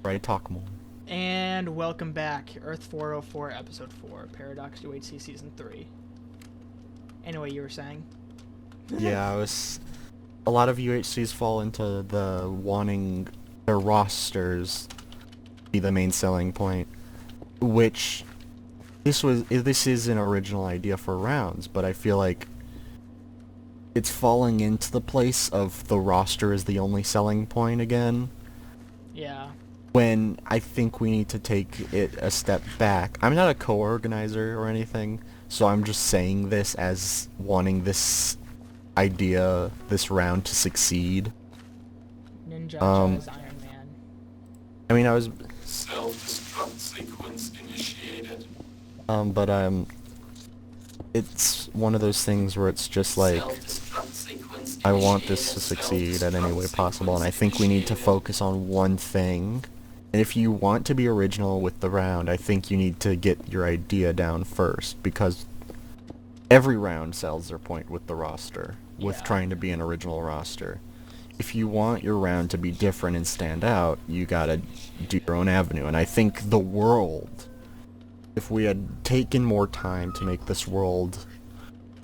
Right, talk more. And welcome back, Earth 404, Episode 4, Paradox UHC Season 3. Anyway, you were saying? Yeah, a lot of UHCs fall into the wanting their rosters be the main selling point, which this is an original idea for rounds, but I feel like it's falling into the place of the roster is the only selling point again. Yeah. When I think we need to take it a step back. I'm not a co-organizer or anything, so I'm just saying this as wanting this idea, this round to succeed. Ninja Um, as Iron Man. I mean, I was, Self-destruct sequence initiated. but it's one of those things where it's just like, Self-destruct sequence I want this to initiated. succeed at any way Self-destruct possible, and I sequence think we need to initiated. focus on one thing. And if you want to be original with the round, I think you need to get your idea down first, because every round sells their point with the roster, with Yeah. trying to be an original roster. If you want your round to be different and stand out, you gotta do your own avenue. And I think the world, if we had taken more time to make this world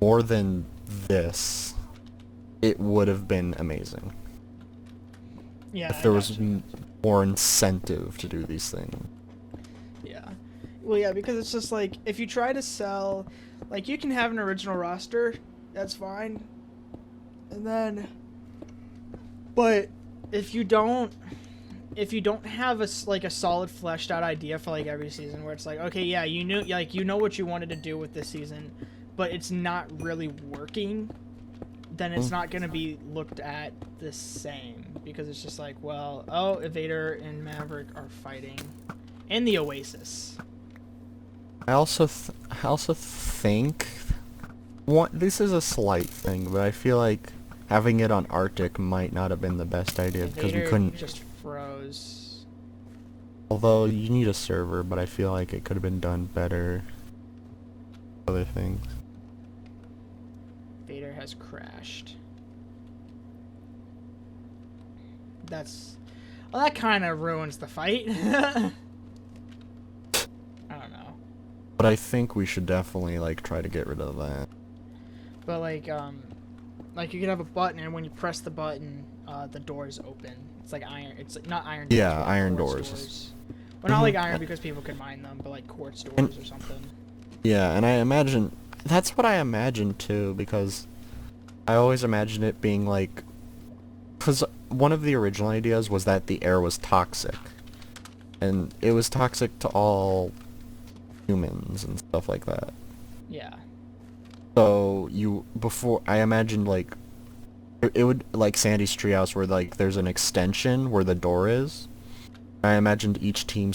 more than this, it would have been amazing. Yeah. If there was more incentive to do these things. Yeah. Well, yeah, because it's just like, if you try to sell, like, you can have an original roster, that's fine. And then, but if you don't have a solid fleshed out idea for like every season, where it's like, okay, yeah, you know what you wanted to do with this season, but it's not really working, then it's not going to be looked at the same, because it's just like, well, oh, Evader and Maverick are fighting in the Oasis. I also think this is a slight thing, but I feel like having it on Arctic might not have been the best idea because we Evader couldn't. just froze. Although you need a server, but I feel like it could have been done better. Other things. Vader has crashed. That kind of ruins the fight. I don't know. But I think we should definitely like try to get rid of that. But like you could have a button, and when you press the button, the doors open. It's like iron. It's not iron doors. Yeah, but iron quartz doors. Well, not like Mhm. iron because people could mine them, but like quartz doors And- or something. Yeah, and I imagine that's what I imagined too, because I always imagined it being like, because one of the original ideas was that the air was toxic, and it was toxic to all humans and stuff like that. Yeah. So I imagined like it would like Sandy's treehouse where like there's an extension where the door is. I imagined each team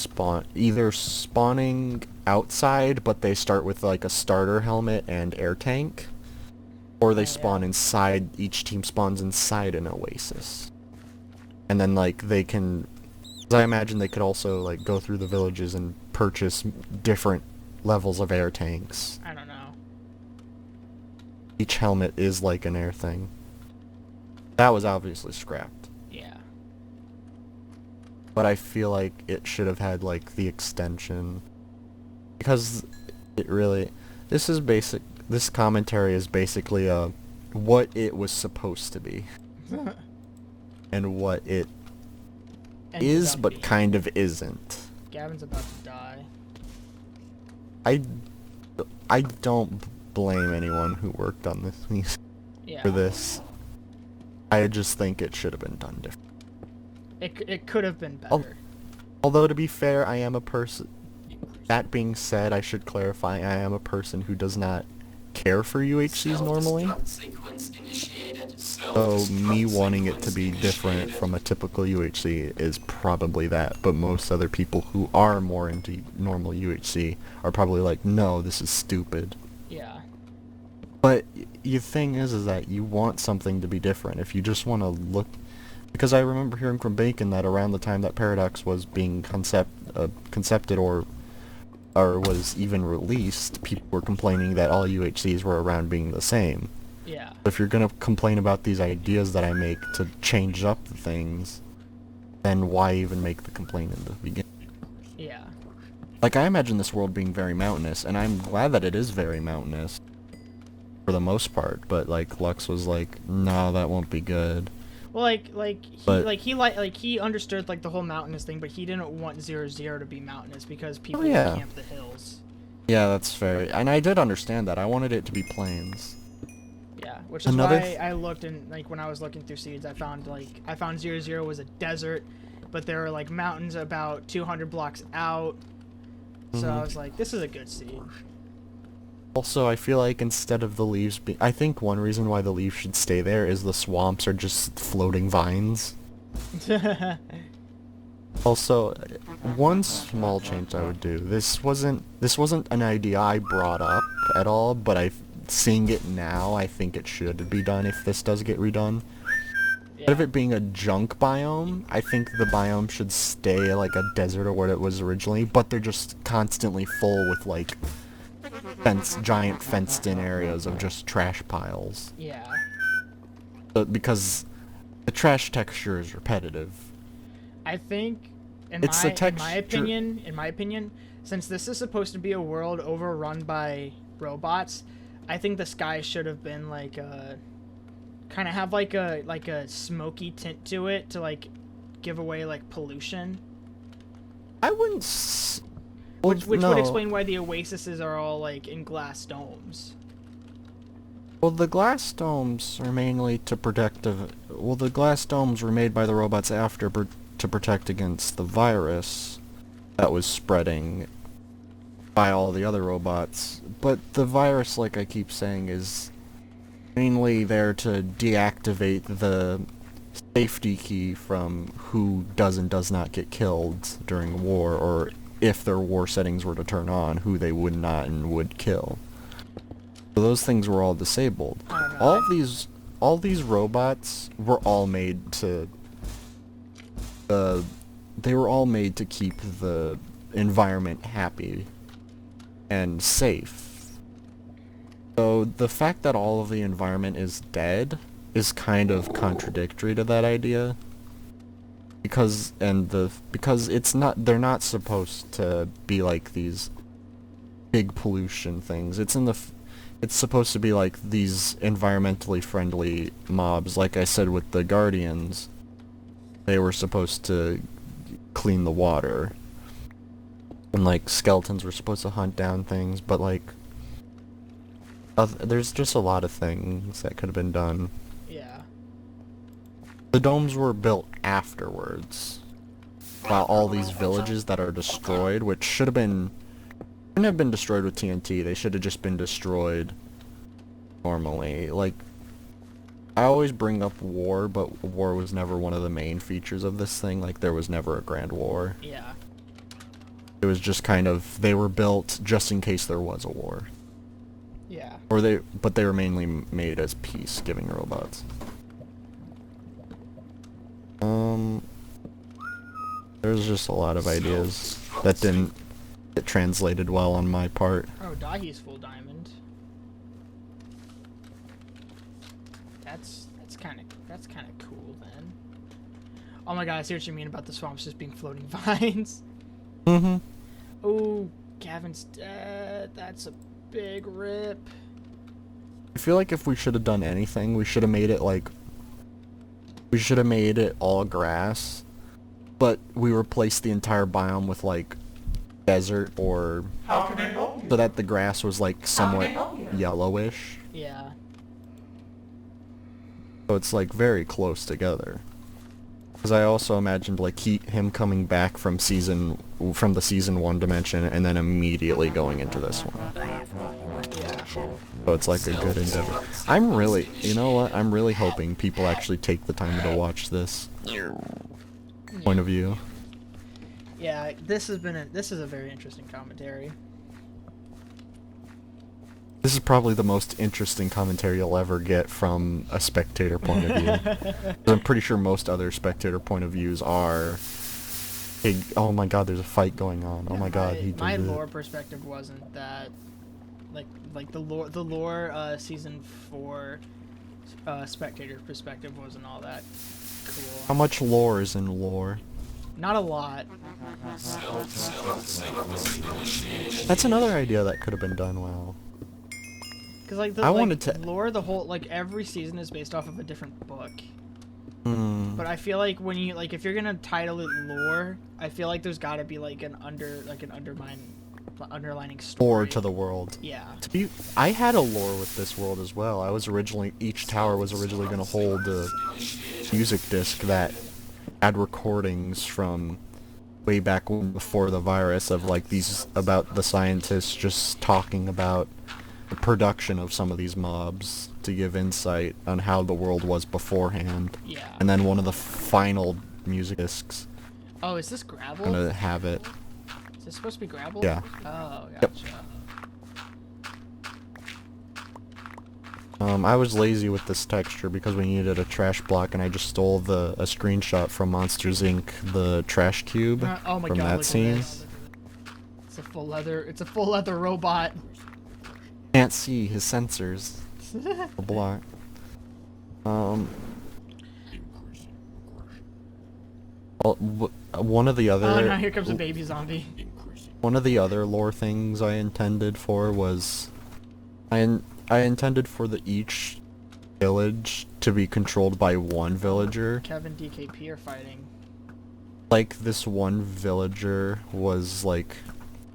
either spawning outside, but they start with like a starter helmet and air tank, or they Oh, spawn yeah. inside. Each team spawns inside an Oasis, and then like they can. 'Cause I imagine they could also like go through the villages and purchase different levels of air tanks. I don't know. Each helmet is like an air thing. That was obviously scrapped. Yeah. But I feel like it should have had like the extension, because it really, this commentary is basically what it was supposed to be and what it Ended is up but being. kind of isn't. Gavin's about to die. I don't blame anyone who worked on this Yeah. for this. I just think it should have been done different. It could have been Oh. better. Although to be fair, I am a person. That being said, I should clarify, I am a person who does not care for UHCs normally. Self-destruct sequence initiated. So me Self-destruct wanting it to sequence be different initiated. from a typical UHC is probably that, but most other people who are more into normal UHC are probably like, no, this is stupid. Yeah. But the thing is that you want something to be different. If you just want to look, because I remember hearing from Bacon that around the time that Paradox was being concepted or was even released, people were complaining that all UHCs were around being the same. Yeah. If you're gonna complain about these ideas that I make to change up the things, then why even make the complaint in the beginning? Yeah. Like, I imagine this world being very mountainous, and I'm glad that it is very mountainous. For the most part, but, like, Lux was like, no, that won't be good. Well, But- he understood, like, the whole mountainous thing, but he didn't want 0-0 to be mountainous because people yeah. would camp the hills. Yeah, that's fair. And I did understand that. I wanted it to be plains. Yeah, which is Another why I looked in, like, when I was looking through seeds, I found 0-0 was a desert, but there were, like, mountains about 200 blocks out. So I was like, this is a good seed. Also, I feel like instead of the leaves being... I think one reason why the leaves should stay there is the swamps are just floating vines. Also, one small change I would do. This wasn't an idea I brought up at all, but seeing it now, I think it should be done if this does get redone. Instead of it being a junk biome, I think the biome should stay like a desert or what it was originally, but they're just constantly full with, like, giant fenced-in areas of just trash piles. Yeah. Because the trash texture is repetitive. I think, in It's my the texture- opinion, since this is supposed to be a world overrun by robots, I think the sky should have been like kind of have like a smoky tint to it to like give away like pollution. I wouldn't. Well, Which would no. explain why the oases are all like in glass domes. Well, the glass domes are mainly to protect. Well, the glass domes were made by the robots after to protect against the virus that was spreading by all the other robots. But the virus, like I keep saying, is mainly there to deactivate the safety key from who does and does not get killed during war, or if their war settings were to turn on, who they would not and would kill. So those things were all disabled. All these robots were all made to they were all made to keep the environment happy and safe. So the fact that all of the environment is dead is kind of contradictory to that idea. Because it's not, they're not supposed to be like these big pollution things. It's supposed to be like these environmentally friendly mobs. Like I said with the Guardians, they were supposed to clean the water. And like skeletons were supposed to hunt down things, but like there's just a lot of things that could have been done. Yeah. The domes were built afterwards, while all these villages that are destroyed, which shouldn't have been destroyed with TNT, they should have just been destroyed normally. Like, I always bring up war, but war was never one of the main features of this thing. Like, there was never a grand war. Yeah. It was just kind of, they were built just in case there was a war. Yeah. But they were mainly made as peace-giving robots. There's just a lot of ideas that didn't get translated well on my part. Oh, Dahi's full diamond. That's kind of cool then. Oh my god, I see what you mean about the swamps just being floating vines. Mm-hmm. Oh, Gavin's dead. That's a big rip. I feel like if we should have done anything, we should have made it like... We should have made it all grass, but we replaced the entire biome with like desert or... so that the grass was like somewhat yellowish. Yeah. So it's like very close together. Because I also imagined like him coming back from the season 1 dimension and then immediately going into this one. So it's like a good endeavor. You know what? I'm really hoping people actually take the time to watch this point of view. Yeah, this is a very interesting commentary. This is probably the most interesting commentary you'll ever get from a spectator point of view. 'Cause I'm pretty sure most other spectator point of views are, hey, oh my god, there's a fight going on. Oh my god, he did My it. lore perspective wasn't that, like the lore season 4 spectator perspective wasn't all that cool. How much lore is in lore? Not a lot. Self-sequence initiated. That's another idea that could have been done well. Because like the I like, wanted to- lore, the whole like every season is based off of a different book. Hmm. But I feel like when you like if you're gonna title it lore, I feel like there's got to be like an underlining story. Or to the world. Yeah. I had a lore with this world as well. Each tower was originally going to hold a music disc that had recordings from way back before the virus of like these, about the scientists just talking about the production of some of these mobs to give insight on how the world was beforehand. Yeah. And then one of the final music discs Oh, is this gravel? gonna have it. Is this supposed to be gravel? Yeah. Oh, Yep. gotcha. I was lazy with this texture because we needed a trash block, and I just stole a screenshot from Monsters Inc. the trash cube Oh my from god, that look scene. at this. It's a full leather robot. Can't see his sensors. A block. One of the other. Oh no, here comes a baby zombie. One of the other lore things I intended for was, I intended for each village to be controlled by one villager. Kevin DKP are fighting. Like this one villager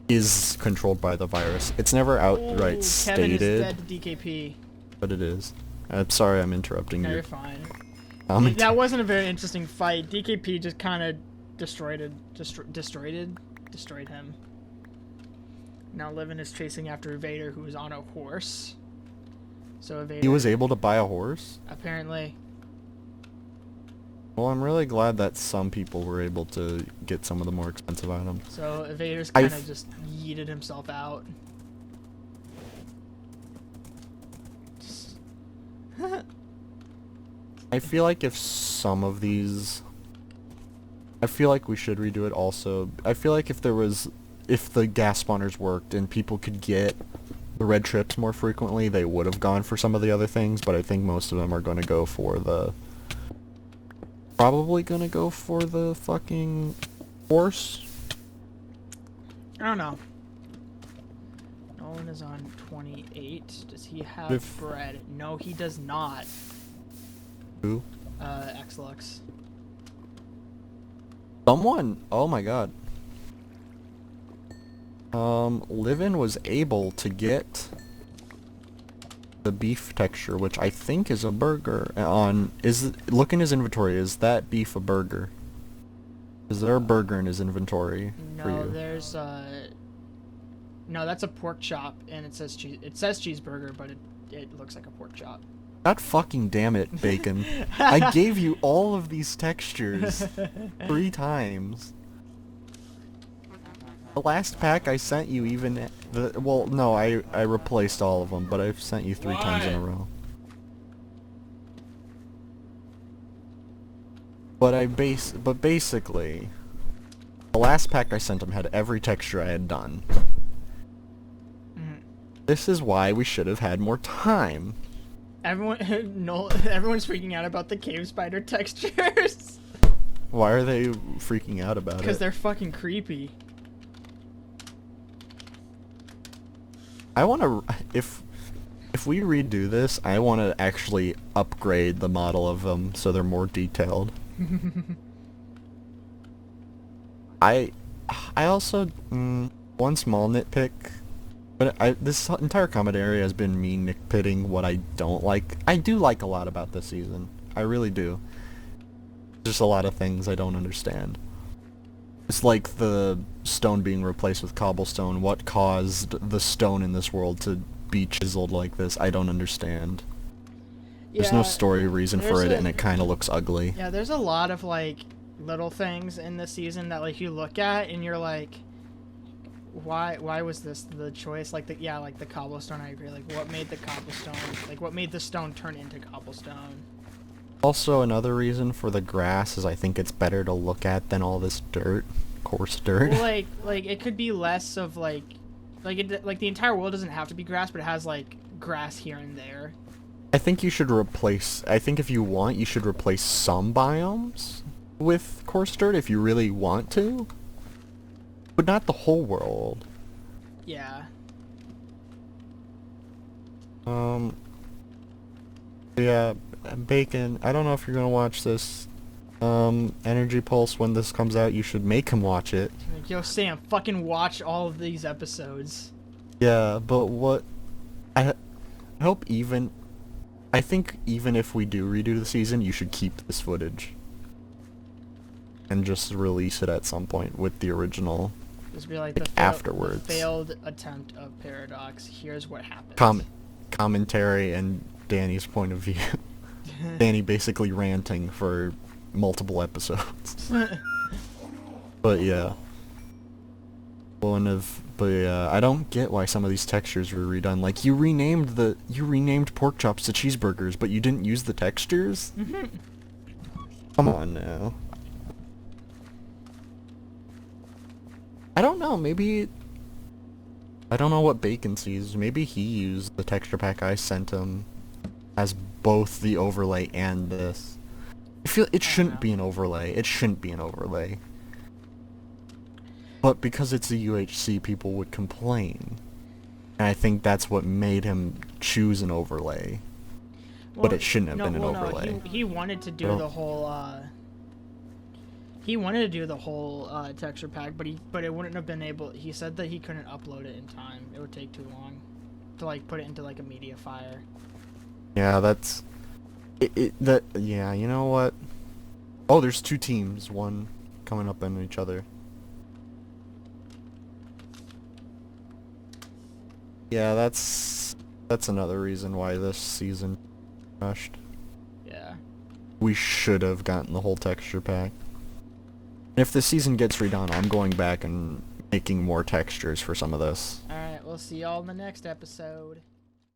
is controlled by the virus. It's never outright Ooh, stated, Kevin is dead to DKP. but it is. I'm sorry I'm interrupting No, you. you're fine. I'm That wasn't a very interesting fight. DKP just kind of destroyed him. Now Livin is chasing after Vader, who is on a horse. So Vader, He was able to buy a horse? apparently. Well, I'm really glad that some people were able to get some of the more expensive items. So Vader's I kind f- of just yeeted himself out. I feel like if some of these... I feel like we should redo it also. I feel like if the gas spawners worked and people could get the red trips more frequently, they would have gone for some of the other things, but I think most of them are going to go for probably going to go for the fucking horse. I don't know. Nolan is on 28. Does he have If- bread? No, he does not. Who? Xlux. Someone! Oh my god. Livin was able to get the beef texture, which I think is a burger. Look in his inventory. Is that beef a burger? Is there a burger in his inventory for No, you? there's no, that's a pork chop, and it says cheeseburger, but it looks like a pork chop. God fucking damn it, Bacon. I gave you all of these textures 3 times. The last pack I sent you well, no, I replaced all of them, but I've sent you 3 times in a row. But basically, the last pack I sent him had every texture I had done. Mhm. This is why we should have had more time. Everyone's freaking out about the cave spider textures Why are they freaking out about because it? they're fucking creepy. I want to, if we redo this, I want to actually upgrade the model of them so they're more detailed. I also, one small nitpick, but this entire comment area has been me nitpicking what I don't like. I do like a lot about this season. I really do. Just a lot of things I don't understand. It's like the stone being replaced with cobblestone. What caused the stone in this world to be chiseled like this? I don't understand. There's no Yeah, story reason for there's it, and it kind of looks ugly. Yeah, there's a lot of like little things in this season that like you look at and you're like, why was this the choice? Like the cobblestone. I agree. Like what made the cobblestone? Like what made the stone turn into cobblestone? Also, another reason for the grass is I think it's better to look at than all this dirt, coarse dirt. Well, like it could be less of like the entire world doesn't have to be grass, but it has like grass here and there. I think if you want, you should replace some biomes with coarse dirt if you really want to, but not the whole world. Yeah. Yeah, Bacon, I don't know if you're gonna watch this. Energy Pulse, when this comes out, you should make him watch it. Like, yo, Sam, fucking watch all of these episodes. Yeah, but what... I hope I think even if we do redo the season, you should keep this footage. And just release it at some point with the original. Just be like, Like, afterwards. the failed attempt of Paradox. Here's what happened. Commentary and Danny's point of view. Danny basically ranting for multiple episodes. But yeah. But yeah, I don't get why some of these textures were redone. Like, you renamed pork chops to cheeseburgers, but you didn't use the textures? Come on now. I don't know, maybe... I don't know what Bacon sees. Maybe he used the texture pack I sent him as both the overlay and this. I feel it shouldn't be an overlay. It shouldn't be an overlay. But because it's a UHC, people would complain. And I think that's what made him choose an overlay. Well, but it shouldn't have been an overlay. No, he wanted to do the whole, he wanted to do the whole texture pack, but it wouldn't have been able. He said that he couldn't upload it in time. It would take too long to like put it into like a media fire. Yeah, that's yeah, you know what? Oh, there's two teams, one coming up on each other. Yeah, that's another reason why this season rushed. Yeah. We should have gotten the whole texture pack. If the season gets redone, I'm going back and making more textures for some of this. Alright, we'll see y'all in the next episode.